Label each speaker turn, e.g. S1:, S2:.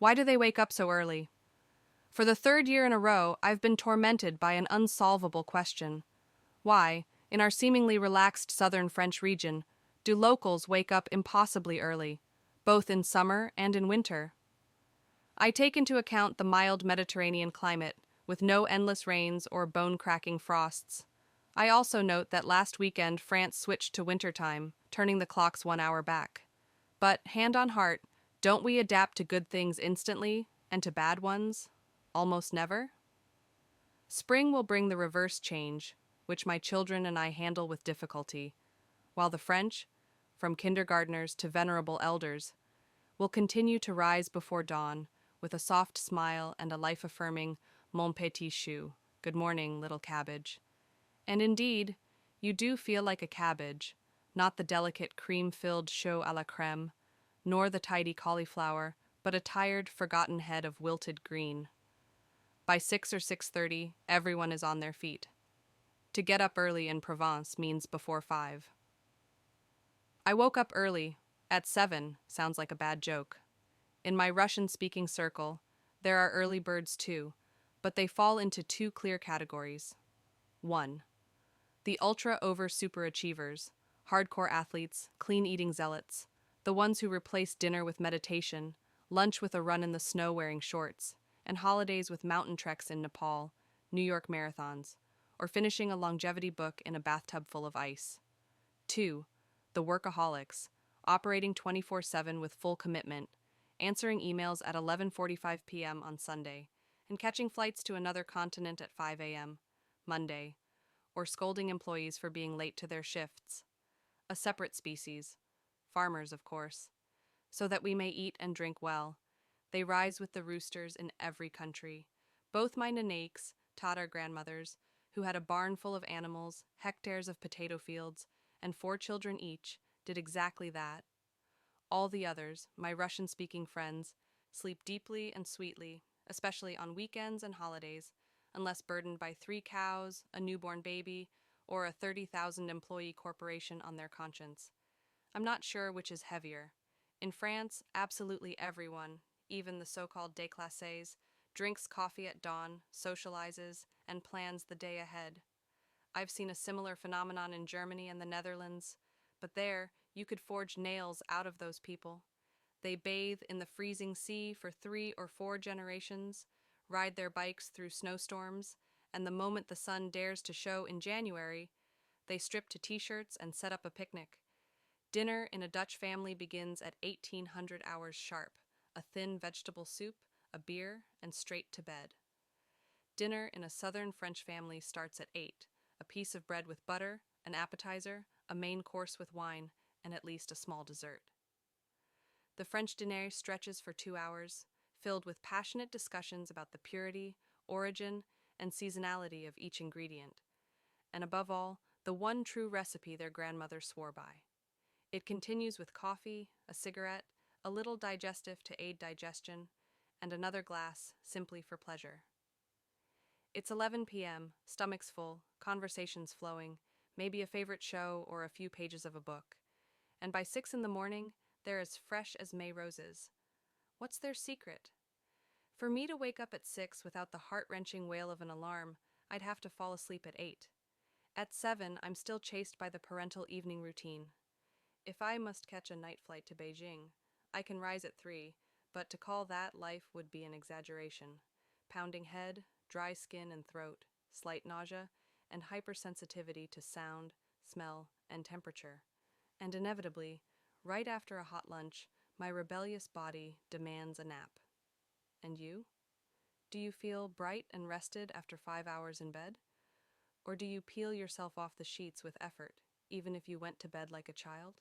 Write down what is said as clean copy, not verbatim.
S1: Why do they wake up so early? For the third year in a row, I've been tormented by an unsolvable question. Why, in our seemingly relaxed southern French region, do locals wake up impossibly early, both in summer and in winter? I take into account the mild Mediterranean climate, with no endless rains or bone-cracking frosts. I also note that last weekend France switched to wintertime, turning the clocks 1 hour back. But, hand on heart, don't we adapt to good things instantly, and to bad ones almost never? Spring will bring the reverse change, which my children and I handle with difficulty, while the French, from kindergartners to venerable elders, will continue to rise before dawn with a soft smile and a life-affirming mon petit chou, good morning, little cabbage. And indeed, you do feel like a cabbage, not the delicate cream-filled choux à la crème, nor the tidy cauliflower, but a tired, forgotten head of wilted green. By 6 or 6:30, everyone is on their feet. To get up early in Provence means before 5. I woke up early. At 7 sounds like a bad joke. In my Russian-speaking circle, there are early birds too, but they fall into two clear categories. 1. The ultra-over-superachievers, hardcore athletes, clean-eating zealots, the ones who replace dinner with meditation, lunch with a run in the snow wearing shorts, and holidays with mountain treks in Nepal, New York marathons, or finishing a longevity book in a bathtub full of ice. 2. The workaholics, operating 24/7 with full commitment, answering emails at 11:45 p.m. on Sunday, and catching flights to another continent at 5 a.m., Monday, or scolding employees for being late to their shifts. A separate species, farmers, of course, so that we may eat and drink well. They rise with the roosters in every country. Both my nanakes, Tatar grandmothers, who had a barn full of animals, hectares of potato fields, and 4 children each, did exactly that. All the others, my Russian-speaking friends, sleep deeply and sweetly, especially on weekends and holidays, unless burdened by 3 cows, a newborn baby, or a 30,000-employee corporation on their conscience. I'm not sure which is heavier. In France, absolutely everyone, even the so-called déclassés, drinks coffee at dawn, socializes, and plans the day ahead. I've seen a similar phenomenon in Germany and the Netherlands, but there, you could forge nails out of those people. They bathe in the freezing sea for 3 or 4 generations, ride their bikes through snowstorms, and the moment the sun dares to show in January, they strip to t-shirts and set up a picnic. Dinner in a Dutch family begins at 1800 hours sharp, a thin vegetable soup, a beer, and straight to bed. Dinner in a southern French family starts at 8, a piece of bread with butter, an appetizer, a main course with wine, and at least a small dessert. The French dîner stretches for 2 hours, filled with passionate discussions about the purity, origin, and seasonality of each ingredient, and above all, the one true recipe their grandmother swore by. It continues with coffee, a cigarette, a little digestif to aid digestion, and another glass simply for pleasure. It's 11 p.m., stomachs full, conversations flowing, maybe a favorite show or a few pages of a book. And by 6 in the morning, they're as fresh as May roses. What's their secret? For me to wake up at 6 without the heart-wrenching wail of an alarm, I'd have to fall asleep at 8. At 7, I'm still chased by the parental evening routine. If I must catch a night flight to Beijing, I can rise at 3, but to call that life would be an exaggeration. Pounding head, dry skin and throat, slight nausea, and hypersensitivity to sound, smell, and temperature. And inevitably, right after a hot lunch, my rebellious body demands a nap. And you? Do you feel bright and rested after 5 hours in bed? Or do you peel yourself off the sheets with effort, even if you went to bed like a child?